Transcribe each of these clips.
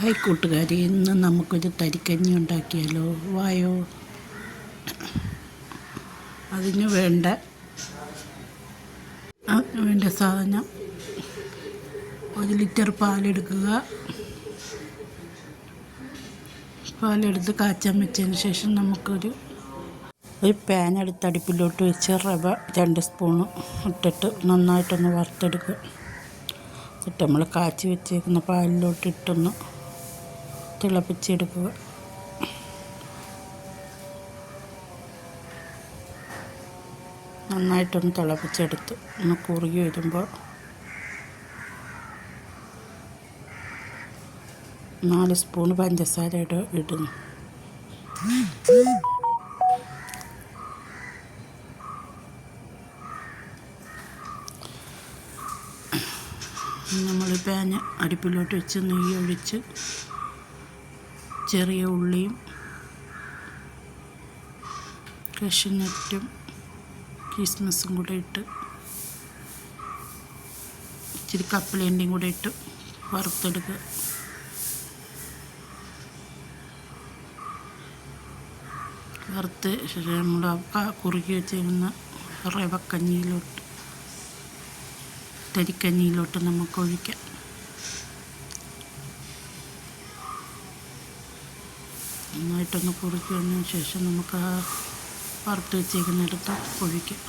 Hi കൂട്ടുകാരി, ഇന്ന് നമുക്കൊരു തരിക്കഞ്ഞി ഉണ്ടാക്കിയാലോ? വായോ. അതിന് വേണ്ട സാധനം: 1 ലിറ്റർ പാലെടുക്കുക. പാലെടുത്ത് കാച്ചാൻ വെച്ചതിന് ശേഷം നമുക്കൊരു പാൻ എടുത്ത് അടുപ്പിലോട്ട് വെച്ച് റവ 2 സ്പൂണ് ഇട്ടിട്ട് നന്നായിട്ടൊന്ന് വറുത്തെടുക്കുക. എന്നിട്ട് നമ്മൾ കാച്ചി വെച്ചേക്കുന്ന പാലിലോട്ട് ഇട്ടൊന്ന് തിളപ്പിച്ചെടുക്കുക. നന്നായിട്ടൊന്ന് തിളപ്പിച്ചെടുത്ത് ഒന്ന് കുറുകി വരുമ്പോൾ 4 സ്പൂൺ പഞ്ചസാര ഇടുന്നു. നമ്മൾ പാൻ അടുപ്പിലോട്ട് വെച്ച് നെയ്യ് ഒഴിച്ച് ചെറിയ ഉള്ളിയും കാഷ്യൂനട്ടും കിസ്മിസും കൂടെ ഇട്ട് ഇച്ചിരി കപ്പലണ്ടിയും കൂടെ ഇട്ട് വറുത്തെടുക്കുക. വറുത്ത് നമ്മൾ കുറുക്കി വെച്ചിരുന്ന റവക്കഞ്ഞിയിലോട്ട് തരിക്കഞ്ഞിയിലോട്ട് നമുക്ക് ഒഴിക്കാം. നന്നായിട്ടൊന്ന് കുറുക്കി വന്നതിന് ശേഷം നമുക്ക് ആ വറുത്ത് വെച്ചേക്കുന്നിടത്ത് ഒഴിക്കാം.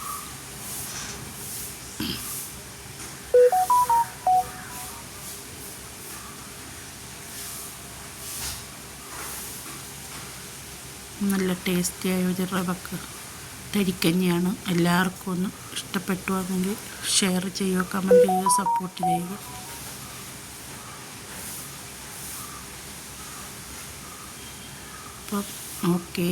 നല്ല ടേസ്റ്റിയായ ഒരു റവക്ക് തരിക്കഞ്ഞിയാണ്. എല്ലാവർക്കും ഒന്ന് ഇഷ്ടപ്പെട്ടുവെങ്കിൽ ഷെയർ ചെയ്യുക, കമൻറ്റ് ചെയ്യുക, സപ്പോർട്ട് ചെയ്യുക. അപ്പം ഓക്കേ,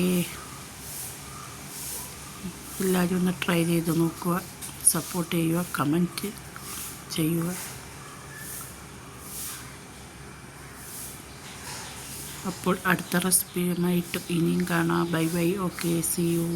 എല്ലാവരും ഒന്ന് ട്രൈ ചെയ്ത് നോക്കുക, സപ്പോർട്ട് ചെയ്യുക, കമൻറ്റ് ചെയ്യുക. അപ്പോൾ അടുത്ത റെസിപ്പിയുമായിട്ട് ഇനിയും കാണാം. Bye bye. Okay, see U.